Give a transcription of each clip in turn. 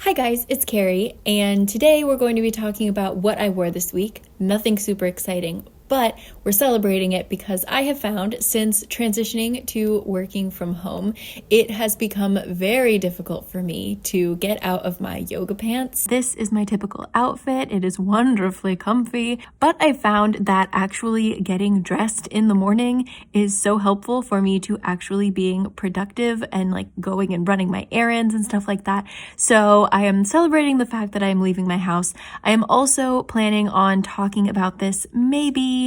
Hi guys, it's Carrie, and today we're going to be talking about what I wore this week. Nothing super exciting, but we're celebrating it because I have found since transitioning to working from home, it has become very difficult for me to get out of my yoga pants. This is my typical outfit. It is wonderfully comfy, but I found that actually getting dressed in the morning is so helpful for me to actually being productive and like going and running my errands and stuff like that. So I am celebrating the fact that I am leaving my house. I am also planning on talking about this maybe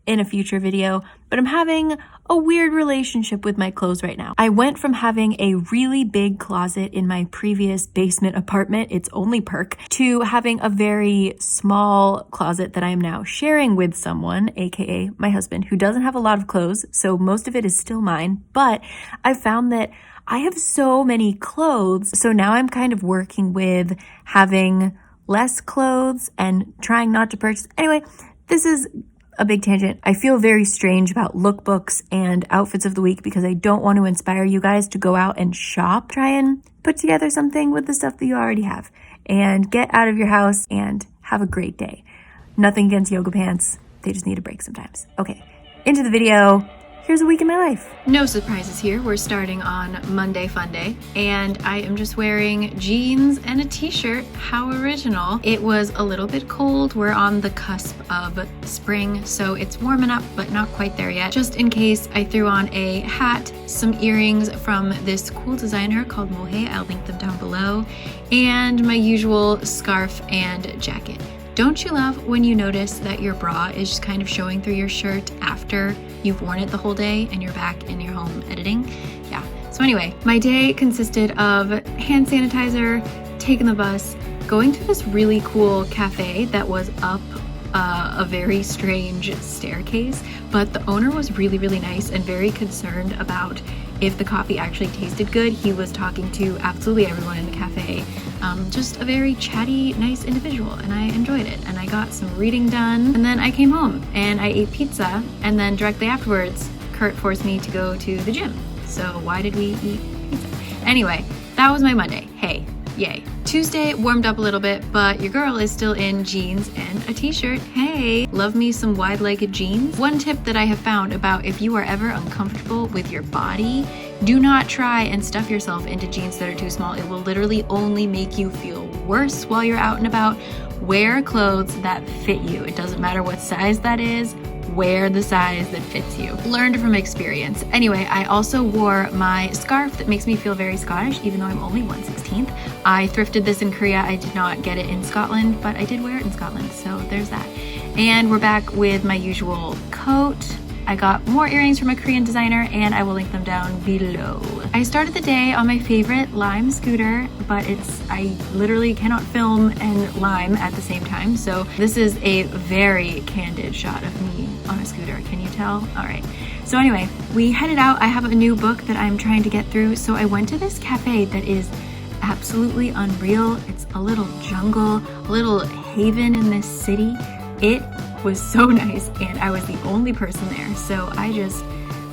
in a future video, but I'm having a weird relationship with my clothes right now. I went from having a really big closet in my previous basement apartment, its only perk, to having a very small closet that I am now sharing with someone, aka my husband, who doesn't have a lot of clothes, so most of it is still mine, but I found that I have so many clothes, so now I'm kind of working with having less clothes and trying not to purchase. Anyway, this is a big tangent. I feel very strange about lookbooks and outfits of the week because I don't want to inspire you guys to go out and shop. Try and put together something with the stuff that you already have and get out of your house and have a great day. Nothing against yoga pants. They just need a break sometimes. Okay, into the video. Here's a week in my life. No surprises here. We're starting on Monday Fun Day, and I am just wearing jeans and a t-shirt. How original. It was a little bit cold. We're on the cusp of spring, so it's warming up, but not quite there yet. Just in case, I threw on a hat, some earrings from this cool designer called Mohe. I'll link them down below, and my usual scarf and jacket. Don't you love when you notice that your bra is just kind of showing through your shirt after you've worn it the whole day and you're back in your home editing? Yeah. So anyway, my day consisted of hand sanitizer, taking the bus, going to this really cool cafe that was up a very strange staircase, but the owner was really, really nice and very concerned about if the coffee actually tasted good. He was talking to absolutely everyone in the cafe. Just a very chatty, nice individual, and I enjoyed it. And I got some reading done, and then I came home and I ate pizza, and then directly afterwards, Kurt forced me to go to the gym. So why did we eat pizza? Anyway, that was my Monday. Hey, yay. Tuesday warmed up a little bit, but your girl is still in jeans and a t-shirt. Hey, love me some wide-legged jeans. One tip that I have found about if you are ever uncomfortable with your body, do not try and stuff yourself into jeans that are too small. It will literally only make you feel worse while you're out and about. Wear clothes that fit you. It doesn't matter what size that is. Wear the size that fits you. Learned from experience. Anyway, I also wore my scarf that makes me feel very Scottish, even though I'm only 1/16. I thrifted this in Korea. I did not get it in Scotland, but I did wear it in Scotland, so there's that. And we're back with my usual coat. I got more earrings from a Korean designer, and I will link them down below. I started the day on my favorite Lime scooter, but I literally cannot film and Lime at the same time, so this is a very candid shot of me on a scooter. Can you tell? All right. So anyway, we headed out. I have a new book that I'm trying to get through, so I went to this cafe that is absolutely unreal. It's a little jungle, a little haven in this city. It was so nice, and I was the only person there, so I just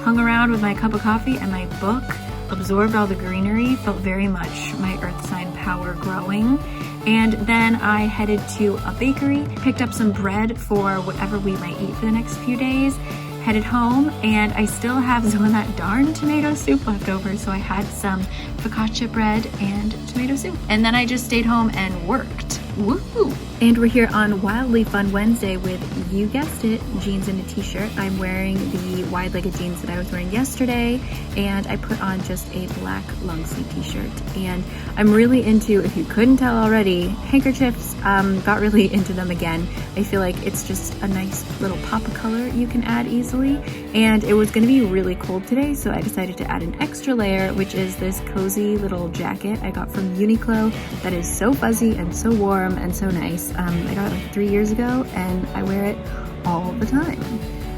hung around with my cup of coffee and my book, absorbed all the greenery, felt very much my earth sign power growing. And then I headed to a bakery, picked up some bread for whatever we might eat for the next few days, headed home, and I still have some of that darn tomato soup left over, so I had some focaccia bread and tomato soup. And then I just stayed home and worked. Woohoo! And we're here on Wildly Fun Wednesday with, you guessed it, jeans and a t-shirt. I'm wearing the wide-legged jeans that I was wearing yesterday, and I put on just a black long sleeve t-shirt. And I'm really into, if you couldn't tell already, handkerchiefs. Got really into them again. I feel like it's just a nice little pop of color you can add easily. And it was gonna be really cold today, so I decided to add an extra layer, which is this cozy little jacket I got from Uniqlo that is so fuzzy and so warm and so nice. I got it like 3 years ago, and I wear it all the time.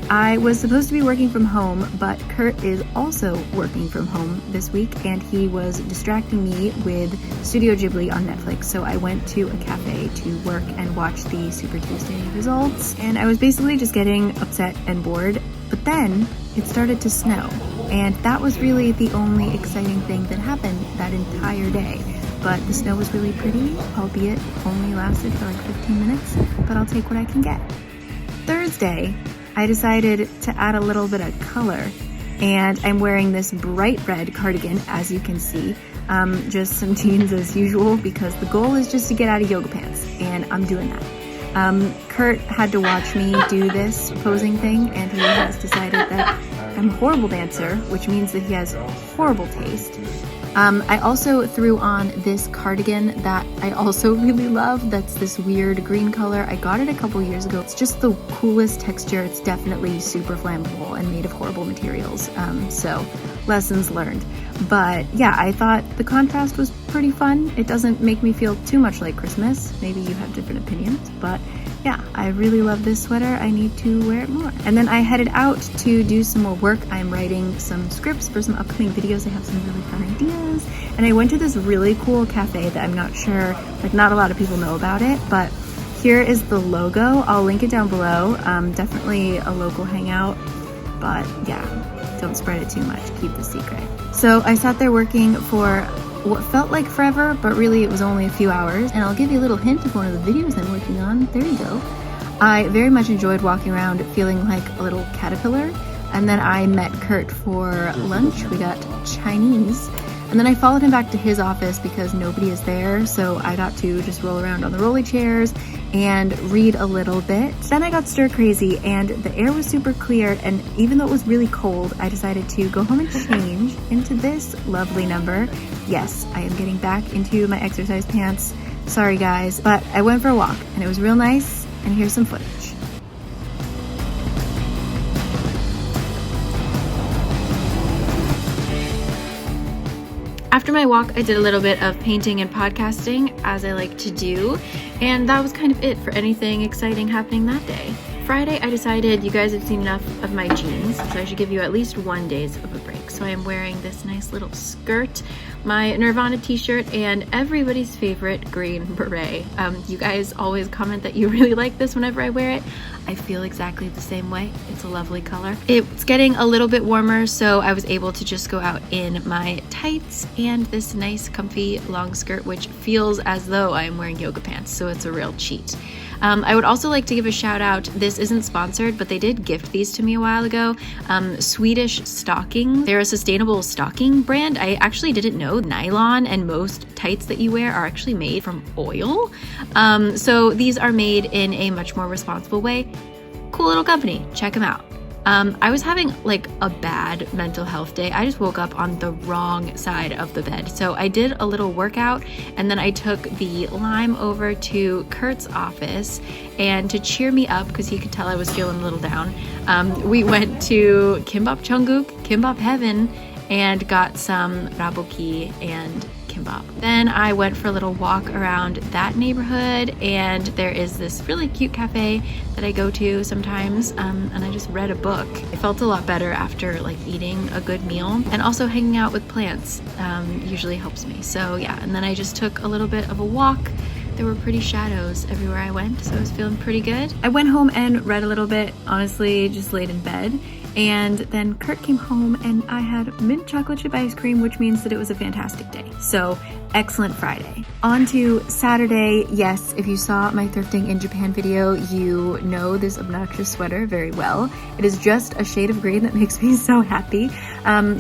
I was supposed to be working from home, but Kurt is also working from home this week, and he was distracting me with Studio Ghibli on Netflix, so I went to a cafe to work and watch the Super Tuesday results, and I was basically just getting upset and bored, but then it started to snow, and that was really the only exciting thing that happened that entire day. but the snow was really pretty, albeit only lasted for like 15 minutes, but I'll take what I can get. Thursday, I decided to add a little bit of color, and I'm wearing this bright red cardigan, as you can see. Just some jeans as usual, because the goal is just to get out of yoga pants, and I'm doing that. Kurt had to watch me do this posing thing, and he has decided that I'm a horrible dancer, which means that he has horrible taste. I also threw on this cardigan that I also really love. That's this weird green color. I got it a couple years ago. It's just the coolest texture. It's definitely super flammable and made of horrible materials. So lessons learned. But yeah, I thought the contrast was pretty fun. It doesn't make me feel too much like Christmas. Maybe you have different opinions, but yeah, I really love this sweater. I need to wear it more. And then I headed out to do some more work. I'm writing some scripts for some upcoming videos. I have some really fun ideas. And I went to this really cool cafe that I'm not sure, like not a lot of people know about it, but here is the logo. I'll link it down below. Definitely a local hangout, but yeah, don't spread it too much. Keep the secret. So I sat there working for what felt like forever, but really it was only a few hours. And I'll give you a little hint of one of the videos I'm working on. There you go. I very much enjoyed walking around feeling like a little caterpillar. And then I met Kurt for lunch. We got Chinese. And then I followed him back to his office because nobody is there. So I got to just roll around on the rolly chairs and read a little bit. Then I got stir crazy and the air was super clear, and even though it was really cold, I decided to go home and change into this lovely number. Yes, I am getting back into my exercise pants. Sorry guys, but I went for a walk and it was real nice, and here's some footage. After my walk, I did a little bit of painting and podcasting, as I like to do, and that was kind of it for anything exciting happening that day. Friday, I decided you guys have seen enough of my jeans, so I should give you at least 1 day of a break. So I am wearing this nice little skirt, my Nirvana t-shirt, and everybody's favorite green beret. You guys always comment that you really like this whenever I wear it. I feel exactly the same way. It's a lovely color. It's getting a little bit warmer, so I was able to just go out in my tights and this nice comfy long skirt, which feels as though I'm wearing yoga pants, so it's a real cheat. I would also like to give a shout out. This isn't sponsored, but they did gift these to me a while ago. Swedish Stocking. They're a sustainable stocking brand. I actually didn't know nylon and most tights that you wear are actually made from oil. So these are made in a much more responsible way. Cool little company. Check them out. I was having like a bad mental health day. I just woke up on the wrong side of the bed. So I did a little workout, and then I took the Lime over to Kurt's office, and to cheer me up, because he could tell I was feeling a little down, we went to Kimbap Cheongguk, Kimbap Heaven, and got some raboki and kimbap. Then I went for a little walk around that neighborhood, and there is this really cute cafe that I go to sometimes, and I just read a book. I felt a lot better after like eating a good meal, and also hanging out with plants usually helps me. So yeah, and then I just took a little bit of a walk. There were pretty shadows everywhere I went, so I was feeling pretty good. I went home and read a little bit, honestly, just laid in bed. And then Kurt came home and I had mint chocolate chip ice cream, which means that it was a fantastic day. So excellent Friday. On to Saturday. Yes, if you saw my thrifting in Japan video, you know this obnoxious sweater very well. It is just a shade of green that makes me so happy.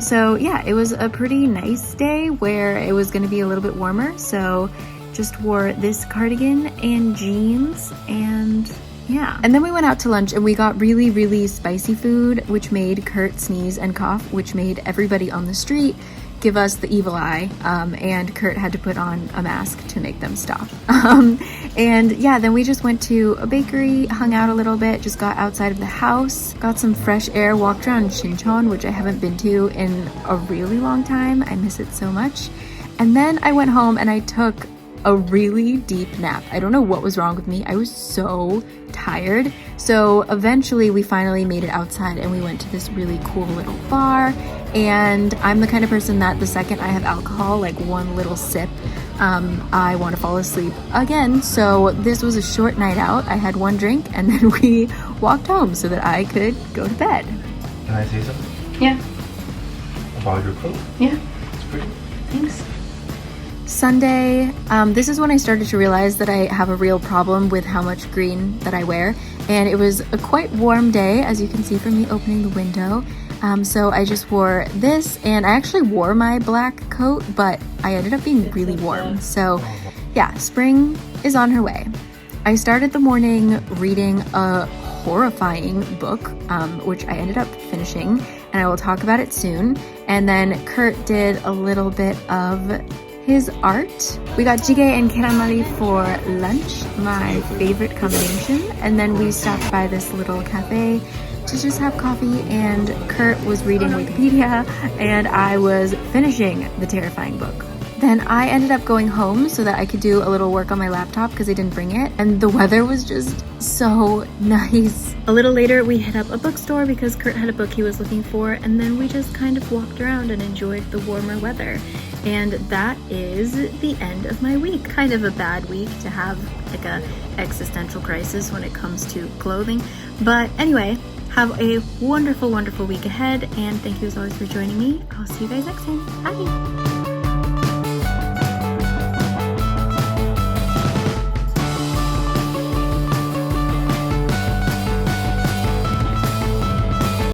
So yeah, it was a pretty nice day where it was gonna be a little bit warmer. So just wore this cardigan and jeans, and yeah. And then we went out to lunch and we got really, really spicy food, which made Kurt sneeze and cough, which made everybody on the street give us the evil eye. And Kurt had to put on a mask to make them stop. And yeah, then we just went to a bakery, hung out a little bit, just got outside of the house, got some fresh air, walked around Shincheon, which I haven't been to in a really long time. I miss it so much. And then I went home and I took a really deep nap. I don't know what was wrong with me. I was so tired. So eventually we finally made it outside and we went to this really cool little bar. And I'm the kind of person that the second I have alcohol, like one little sip, I want to fall asleep again. So this was a short night out. I had one drink and then we walked home so that I could go to bed. Can I say something? Yeah. About your coat? Yeah. It's pretty. Thanks. Sunday, this is when I started to realize that I have a real problem with how much green that I wear, and it was a quite warm day, as you can see from me opening the window. So I just wore this, and I actually wore my black coat, but I ended up being really warm. So yeah, spring is on her way. I started the morning reading a horrifying book, which I ended up finishing, and I will talk about it soon. And then Kurt did a little bit of his art. We got jjigae and caramari for lunch, my favorite combination. And then we stopped by this little cafe to just have coffee, and Kurt was reading Wikipedia and I was finishing the terrifying book. Then I ended up going home so that I could do a little work on my laptop because I didn't bring it, and the weather was just so nice. A little later we hit up a bookstore because Kurt had a book he was looking for, and then we just kind of walked around and enjoyed the warmer weather. And that is the end of my week. Kind of a bad week to have like a existential crisis when it comes to clothing. But anyway, have a wonderful, wonderful week ahead, and thank you as always for joining me. I'll see you guys next time. Bye!